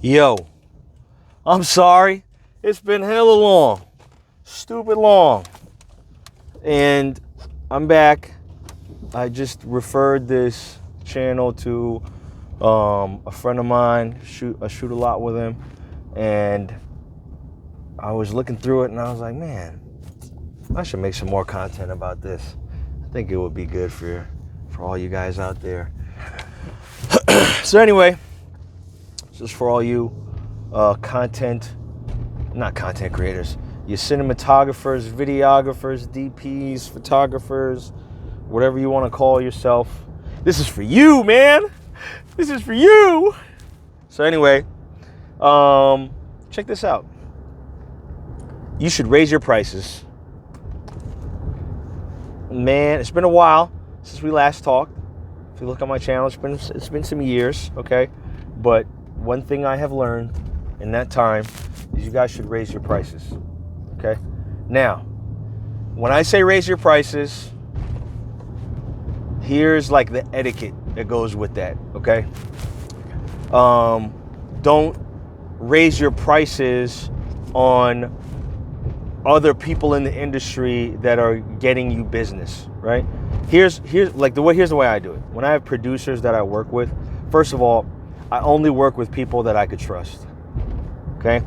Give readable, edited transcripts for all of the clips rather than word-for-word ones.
Yo, I'm sorry. It's been hella long. Stupid long. And I'm back. I just referred this channel to a friend of mine. I shoot a lot with him. And I was looking through it and I was like, man, I should make some more content about this. I think it would be good for all you guys out there. So anyway, just for all you not content creators, you cinematographers, videographers, DPs, photographers, whatever you want to call yourself. This is for you, man. This is for you. So anyway, check this out. You should raise your prices. Man, it's been a while since we last talked. If you look on my channel, it's been some years, okay? But one thing I have learned in that time is you guys should raise your prices, okay? Now, when I say raise your prices, here's like the etiquette that goes with that, okay? Don't raise your prices on other people in the industry that are getting you business, right? Here's the way I do it. When I have producers that I work with, first of all, I only work with people that I could trust, okay?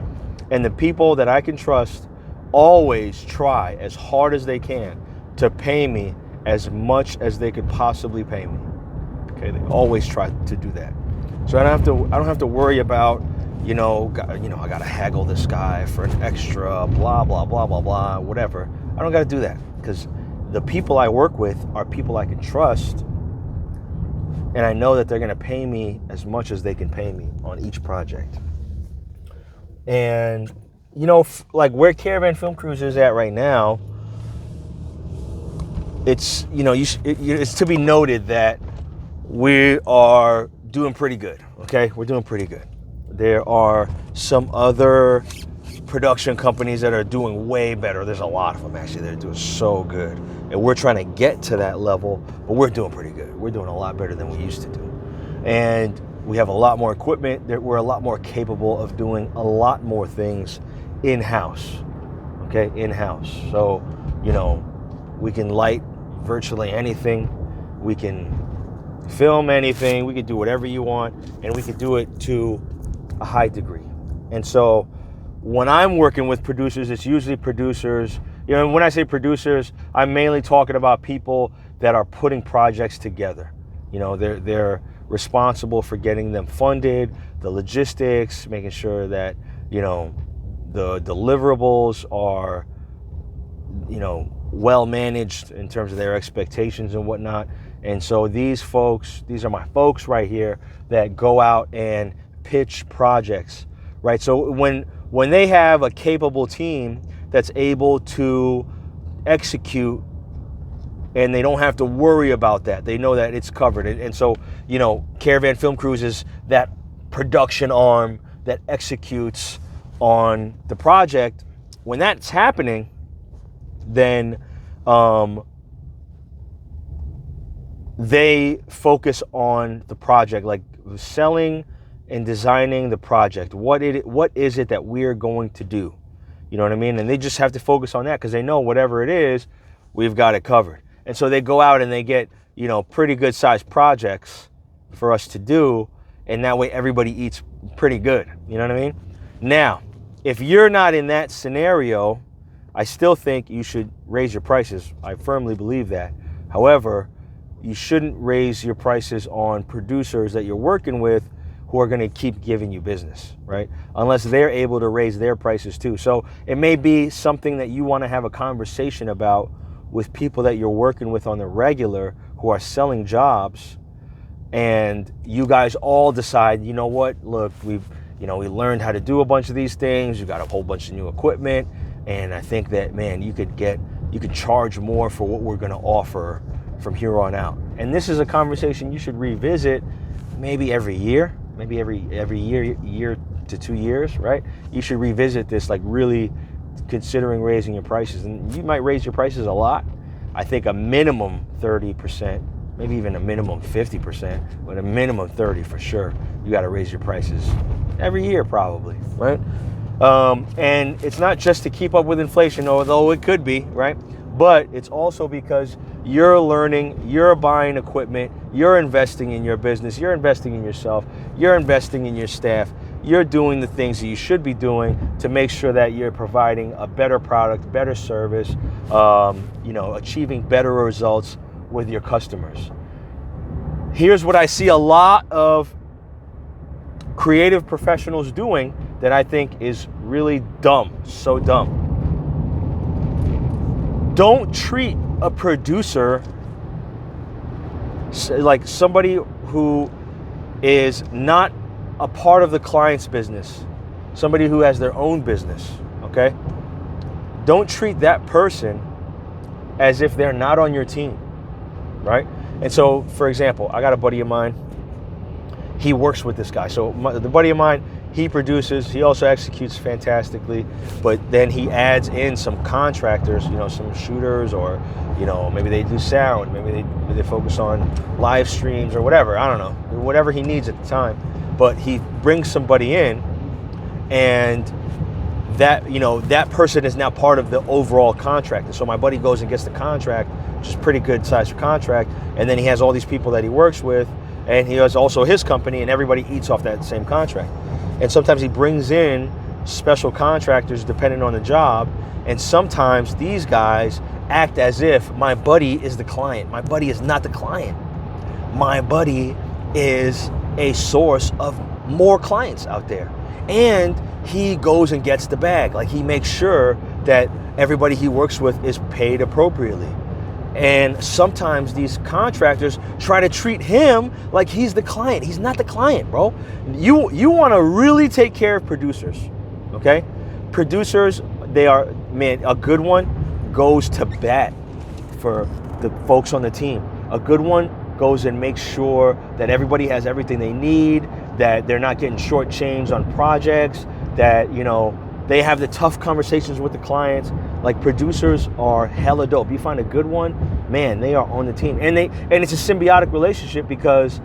And the people that I can trust always try as hard as they can to pay me as much as they could possibly pay me, okay? They always try to do that. So I don't have to worry about, I gotta haggle this guy for an extra, blah, blah, blah, blah, blah, whatever. I don't gotta do that because the people I work with are people I can trust, and I know that they're gonna pay me as much as they can pay me on each project. And, like where Caravan Film Crews is at right now, it's, it's to be noted that we are doing pretty good, okay? We're doing pretty good. There are some other production companies that are doing way better. There's a lot of them actually that are doing so good. And we're trying to get to that level, but we're doing pretty good. We're doing a lot better than we used to do. And we have a lot more equipment. We're a lot more capable of doing a lot more things in-house, okay? In-house. So, we can light virtually anything. We can film anything. We can do whatever you want, and we can do it to a high degree. And so when I'm working with producers, it's usually producers, when I say producers, I'm mainly talking about people that are putting projects together. They're responsible for getting them funded, the logistics, making sure that, the deliverables are, well managed in terms of their expectations and whatnot. And so these are my folks right here that go out and pitch projects, right? So when they have a capable team that's able to execute and they don't have to worry about that, they know that it's covered. And so, Caravan Film Crews is that production arm that executes on the project. When that's happening, then they focus on the project, like selling and designing the project. What is it that we're going to do? You know what I mean? And they just have to focus on that because they know whatever it is, we've got it covered. And so they go out and they get, pretty good sized projects for us to do. And that way everybody eats pretty good. You know what I mean? Now, if you're not in that scenario, I still think you should raise your prices. I firmly believe that. However, you shouldn't raise your prices on producers that you're working with who are going to keep giving you business, right? Unless they're able to raise their prices too. So it may be something that you want to have a conversation about with people that you're working with on the regular who are selling jobs, and you guys all decide, look, we learned how to do a bunch of these things. You got a whole bunch of new equipment, and I think that, man, you could charge more for what we're going to offer from here on out. And this is a conversation you should revisit maybe every year, maybe every year to 2 years, right? You should revisit this, like really considering raising your prices. And you might raise your prices a lot. I think a minimum 30%, maybe even a minimum 50%, but a minimum 30 for sure. You got to raise your prices every year probably, right? And it's not just to keep up with inflation, although it could be, right? But it's also because you're learning, you're buying equipment, you're investing in your business, you're investing in yourself, you're investing in your staff, you're doing the things that you should be doing to make sure that you're providing a better product, better service, achieving better results with your customers. Here's what I see a lot of creative professionals doing that I think is really dumb, so dumb. Don't treat a producer like somebody who is not a part of the client's business, somebody who has their own business, okay? Don't treat that person as if they're not on your team, right? And so, for example, I got a buddy of mine, he works with this guy. So the buddy of mine, he produces, he also executes fantastically, but then he adds in some contractors, some shooters, or, maybe they do sound, maybe they focus on live streams or whatever, I don't know, whatever he needs at the time. But he brings somebody in, and that person is now part of the overall contract. And so my buddy goes and gets the contract, which is pretty good size for contract, and then he has all these people that he works with, and he has also his company, and everybody eats off that same contract. And sometimes he brings in special contractors depending on the job, and sometimes these guys act as if my buddy is the client. My buddy is not the client. My buddy is a source of more clients out there. And he goes and gets the bag. Like, he makes sure that everybody he works with is paid appropriately. And sometimes these contractors try to treat him like he's the client. He's not the client, bro. You want to really take care of producers, okay? Producers, they are, man, a good one goes to bat for the folks on the team. A good one goes and makes sure that everybody has everything they need, that they're not getting shortchanged on projects, that, they have the tough conversations with the clients. Like, producers are hella dope. You find a good one, man, they are on the team. And it's a symbiotic relationship because,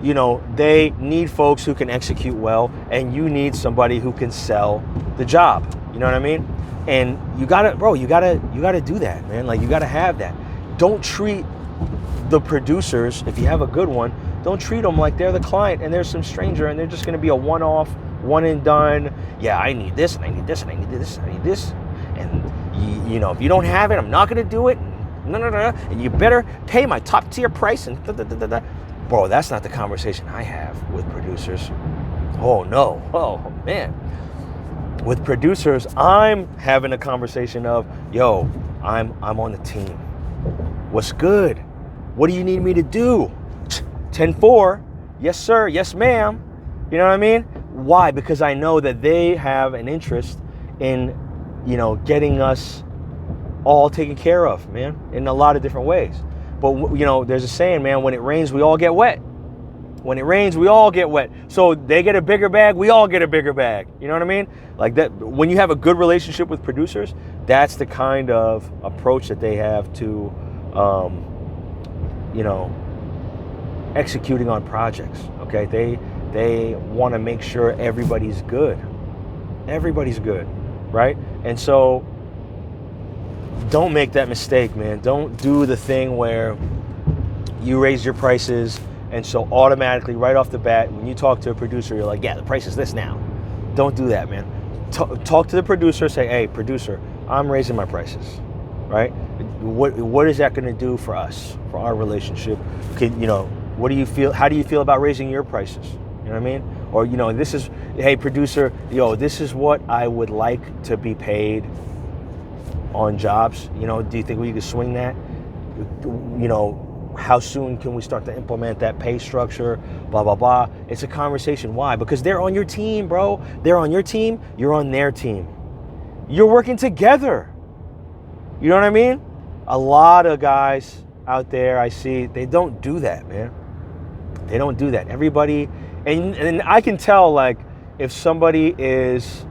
they need folks who can execute well, and you need somebody who can sell the job. You know what I mean? And you gotta do that, man. Like, you gotta have that. Don't treat the producers, if you have a good one, don't treat them like they're the client and they're some stranger and they're just gonna be a one-off, one and done. Yeah, I need this and I need this and I need this and I need this. And if you don't have it, I'm not gonna do it. And you better pay my top tier price and Bro, that's not the conversation I have with producers. Oh no, oh man. With producers, I'm having a conversation of, yo, I'm on the team. What's good? What do you need me to do? 10-4, yes sir, yes ma'am. You know what I mean? Why? Because I know that they have an interest in, getting us all taken care of, man, in a lot of different ways. But, there's a saying, man, when it rains, we all get wet. When it rains, we all get wet. So they get a bigger bag, we all get a bigger bag. You know what I mean? Like that, when you have a good relationship with producers, that's the kind of approach that they have to, executing on projects, okay? They want to make sure everybody's good. Everybody's good, right? And so don't make that mistake, man. Don't do the thing where you raise your prices and so automatically right off the bat, when you talk to a producer, you're like, yeah, the price is this now. Don't do that, man. Talk to the producer, say, hey, producer, I'm raising my prices, right? What is that going to do for us, for our relationship? What do you feel? How do you feel about raising your prices? You know what I mean? Or, this is, hey, producer, this is what I would like to be paid on jobs. Do you think we could swing that? How soon can we start to implement that pay structure? Blah, blah, blah. It's a conversation. Why? Because they're on your team, bro. They're on your team. You're on their team. You're working together. You know what I mean? A lot of guys out there I see, they don't do that, man. They don't do that. Everybody, and I can tell, like, if somebody is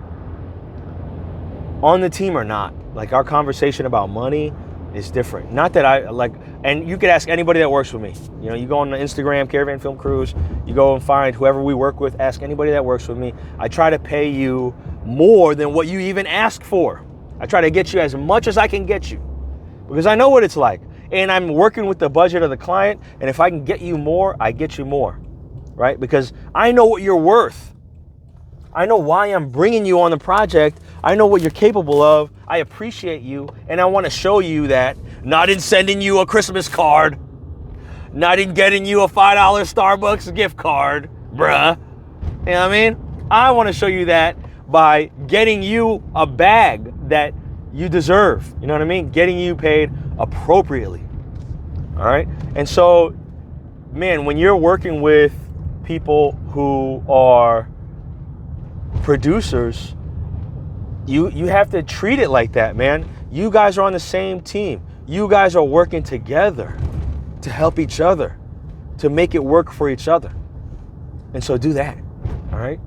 on the team or not. Like, our conversation about money is different. Not that I like, and you could ask anybody that works with me. You know, you go on the Instagram, Caravan Film Cruise, you go and find whoever we work with, ask anybody that works with me. I try to pay you more than what you even ask for. I try to get you as much as I can get you because I know what it's like. And I'm working with the budget of the client, and if I can get you more, I get you more, right? Because I know what you're worth. I know why I'm bringing you on the project. I know what you're capable of. I appreciate you, and I want to show you that, not in sending you a Christmas card, not in getting you a $5 Starbucks gift card, bruh. You know what I mean? I want to show you that by getting you a bag that you deserve. You know what I mean? Getting you paid appropriately. All right? And so, man, when you're working with people who are producers, you have to treat it like that, man. You guys are on the same team. You guys are working together to help each other, to make it work for each other. And so do that. All right?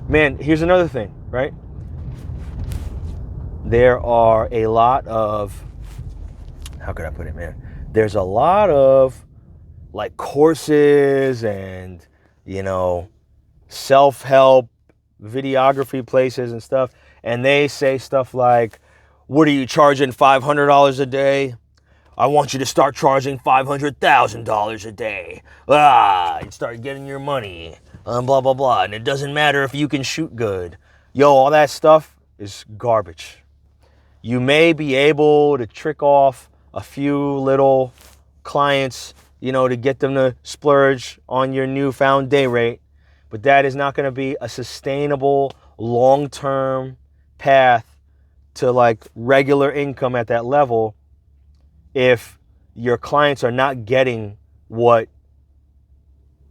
Man, here's another thing, right? There are a lot of, how could I put it, man? There's a lot of like courses and, you know, self-help videography places and stuff. And they say stuff like, what are you charging $500 a day? I want you to start charging $500,000 a day. And start getting your money. Blah, blah, blah. And it doesn't matter if you can shoot good. Yo, all that stuff is garbage. You may be able to trick off a few little clients, you know, to get them to splurge on your newfound day rate. But that is not going to be a sustainable, long-term path to like regular income at that level if your clients are not getting what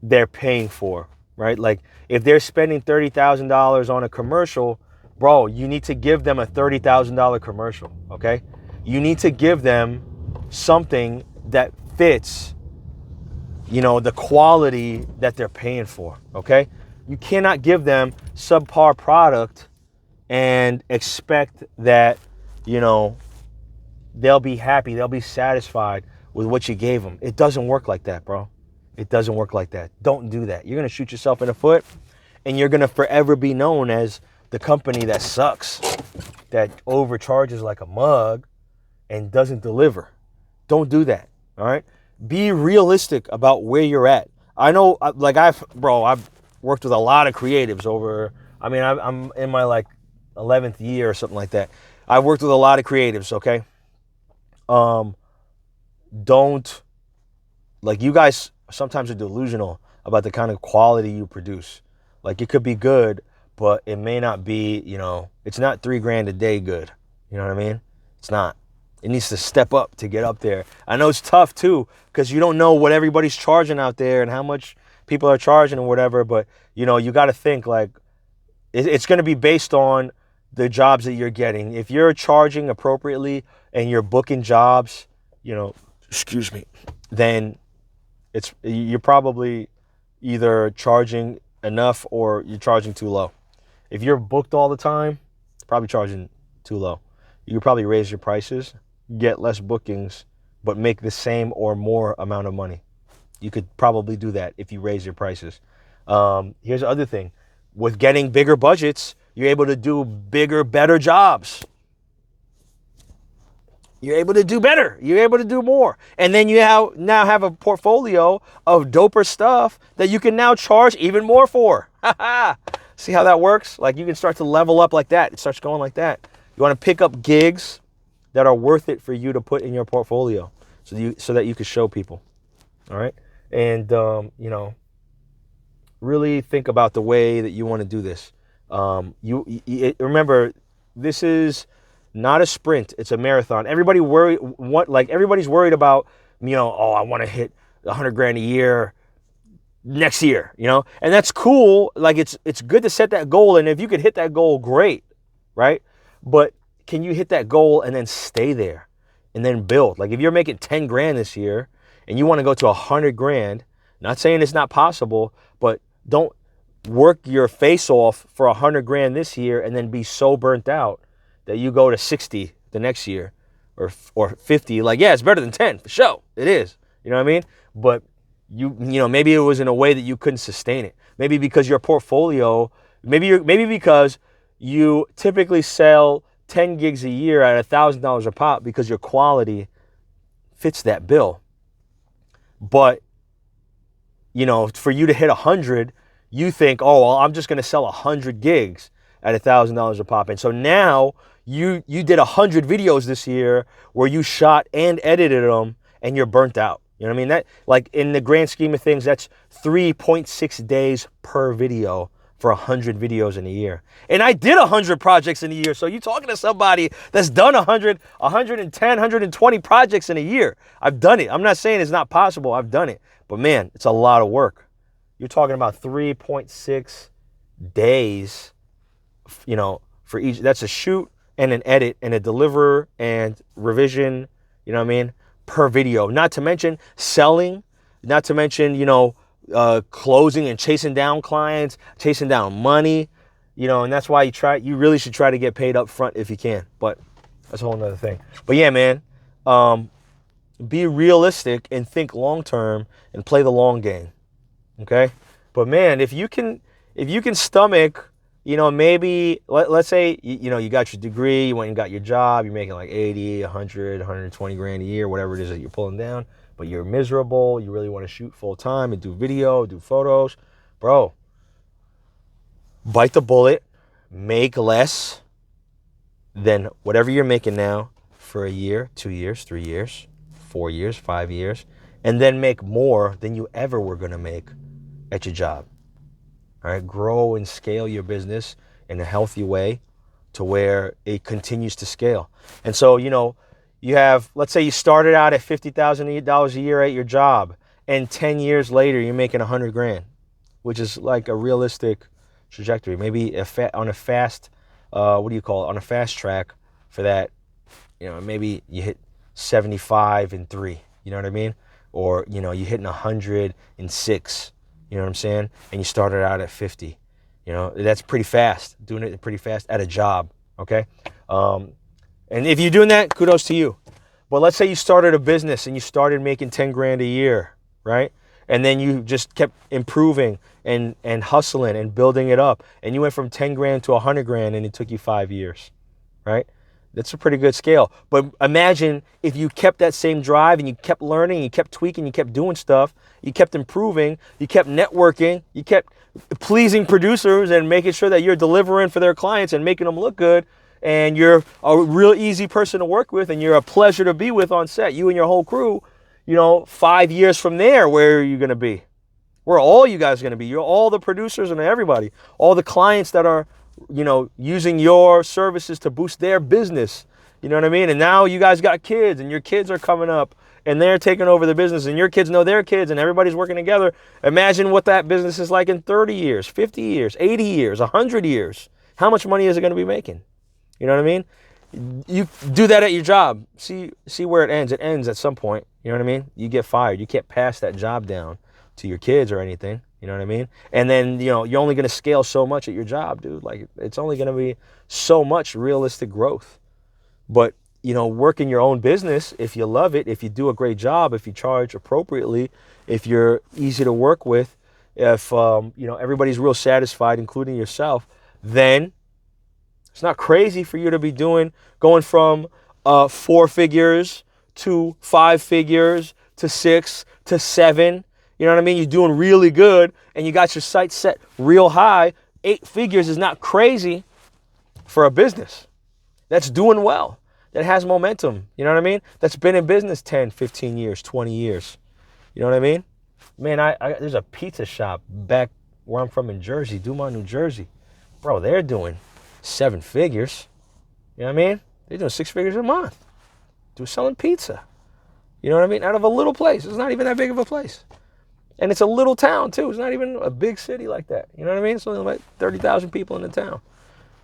they're paying for, right? Like if they're spending $30,000 on a commercial, bro, you need to give them a $30,000 commercial, okay? You need to give them something that fits, you know, the quality that they're paying for, okay? You cannot give them subpar product and expect that, you know, they'll be happy, they'll be satisfied with what you gave them. It doesn't work like that, bro. It doesn't work like that. Don't do that. You're going to shoot yourself in the foot, and you're going to forever be known as the company that sucks, that overcharges like a mug and doesn't deliver. Don't do that, all right? Be realistic about where you're at. I know, like I've worked with a lot of creatives over, I mean, I'm in my like 11th year or something like that. I've worked with a lot of creatives, okay? Don't, like you guys sometimes are delusional about the kind of quality you produce. Like it could be good, but it may not be, you know, it's not $3,000 a day good. You know what I mean? It's not. It needs to step up to get up there. I know it's tough too, because you don't know what everybody's charging out there and how much people are charging or whatever, but you know, you got to think like it's going to be based on the jobs that you're getting. If you're charging appropriately and you're booking jobs, you know, excuse me, then you're probably either charging enough or you're charging too low. If you're booked all the time, probably charging too low. You could probably raise your prices, get less bookings, but make the same or more amount of money. You could probably do that if you raise your prices. Here's the other thing. With getting bigger budgets, you're able to do bigger, better jobs. You're able to do better. You're able to do more. And then you now have a portfolio of doper stuff that you can now charge even more for. See how that works? Like you can start to level up like that. It starts going like that. You want to pick up gigs that are worth it for you to put in your portfolio so that you can show people. All right? And, you know, really think about the way that you want to do this. Remember, this is not a sprint, it's a marathon. Everybody's worried about, you know, oh, I want to hit $100,000 a year next year, you know? And that's cool. Like it's good to set that goal, and if you could hit that goal, great, right? But can you hit that goal and then stay there and then build? Like if you're making $10,000 this year and you want to go to $100,000, not saying it's not possible, but don't work your face off for $100,000 this year and then be so burnt out that you go to 60 the next year or 50. Like, yeah, it's better than 10 for sure. It is. You know what I mean? But you know, maybe it was in a way that you couldn't sustain it. Maybe because your portfolio, maybe because you typically sell 10 gigs a year at $1,000 a pop because your quality fits that bill. But, you know, for you to hit 100, you think, oh, well, I'm just going to sell 100 gigs at $1,000 a pop. And so now you did 100 videos this year where you shot and edited them and you're burnt out. You know what I mean? That, like, in the grand scheme of things, that's 3.6 days per video for 100 videos in a year. And I did 100 projects in a year. So you're talking to somebody that's done 100, 110, 120 projects in a year. I've done it. I'm not saying it's not possible. I've done it. But man, it's a lot of work. You're talking about 3.6 days, you know, for each. That's a shoot and an edit and a deliver and revision, you know what I mean, per video. Not to mention selling, not to mention, you know, closing and chasing down clients, chasing down money, you know, and that's why you really should try to get paid up front if you can, but that's a whole nother thing. But yeah, man, be realistic and think long-term and play the long game. Okay. But man, if you can stomach, you know, maybe let's say, you know, you got your degree, you went and got your job, you're making like 80, 100, 120 grand a year, whatever it is that you're pulling down, but you're miserable, you really want to shoot full time and do video, do photos, bro, bite the bullet, make less than whatever you're making now for a year, 2 years, 3 years, 4 years, 5 years, and then make more than you ever were going to make at your job. All right, grow and scale your business in a healthy way to where it continues to scale. And so, you know, you have, let's say you started out at $50,000 a year at your job, and 10 years later you're making 100 grand, which is like a realistic trajectory. Maybe on a fast, on a fast track for that, you know, maybe you hit 75 in 3, you know what I mean? Or, you know, you hitting 100 in 6, you know what I'm saying? And you started out at 50, you know, that's pretty fast, doing it pretty fast at a job, okay? And if you're doing that, kudos to you. But let's say you started a business and you started making 10 grand a year, right? And then you just kept improving and hustling and building it up. And you went from 10 grand to 100 grand and it took you 5 years, right? That's a pretty good scale. But imagine if you kept that same drive and you kept learning, you kept tweaking, you kept doing stuff, you kept improving, you kept networking, you kept pleasing producers and making sure that you're delivering for their clients and making them look good. And you're a real easy person to work with and you're a pleasure to be with on set, you and your whole crew, you know, 5 years from there, where are you going to be? Where are all you guys going to be? You're all the producers and everybody, all the clients that are, you know, using your services to boost their business. You know what I mean? And now you guys got kids and your kids are coming up and they're taking over the business and your kids know their kids and everybody's working together. Imagine what that business is like in 30 years, 50 years, 80 years, 100 years. How much money is it going to be making? You know what I mean? You do that at your job. See where it ends. It ends at some point. You know what I mean? You get fired. You can't pass that job down to your kids or anything. You know what I mean? And then, you know, you're only going to scale so much at your job, dude. Like, it's only going to be so much realistic growth. But, you know, working your own business, if you love it, if you do a great job, if you charge appropriately, if you're easy to work with, if, you know, everybody's real satisfied, including yourself, then it's not crazy for you to be going from 4 figures to 5 figures to 6 to 7. You know what I mean? You're doing really good and you got your sights set real high. 8 figures is not crazy for a business that's doing well, that has momentum. You know what I mean? That's been in business 10, 15 years, 20 years. You know what I mean? Man, there's a pizza shop back where I'm from in Jersey, Dumont, New Jersey. Bro, they're doing 7 figures. You know what I mean? They're doing 6 figures a month. They're selling pizza. You know what I mean? Out of a little place. It's not even that big of a place. And it's a little town too. It's not even a big city like that. You know what I mean? It's only like 30,000 people in the town.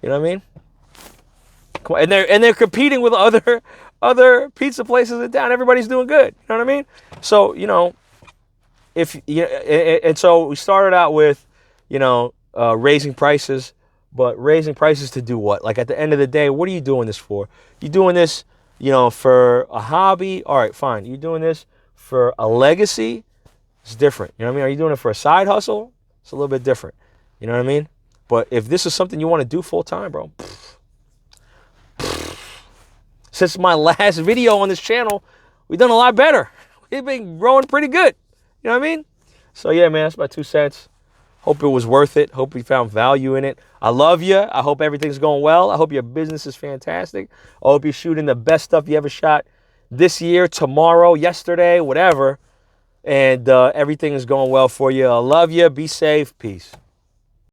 You know what I mean? Come on. And they're competing with other pizza places in town. Everybody's doing good. You know what I mean? So, you know, and so we started out with, you know, raising prices, but raising prices to do what? Like, at the end of the day, what are you doing this for? You're doing this you know, for a hobby, all right, fine. You're doing this for a legacy, it's different. You know what I mean? Are you doing it for a side hustle? It's a little bit different. You know what I mean? But if this is something you want to do full time, bro, since my last video on this channel, we've done a lot better. We've been growing pretty good. You know what I mean? So yeah, man, that's my 2 cents. Hope it was worth it. Hope you found value in it. I love you. I hope everything's going well. I hope your business is fantastic. I hope you're shooting the best stuff you ever shot this year, tomorrow, yesterday, whatever. And everything is going well for you. I love you. Be safe. Peace.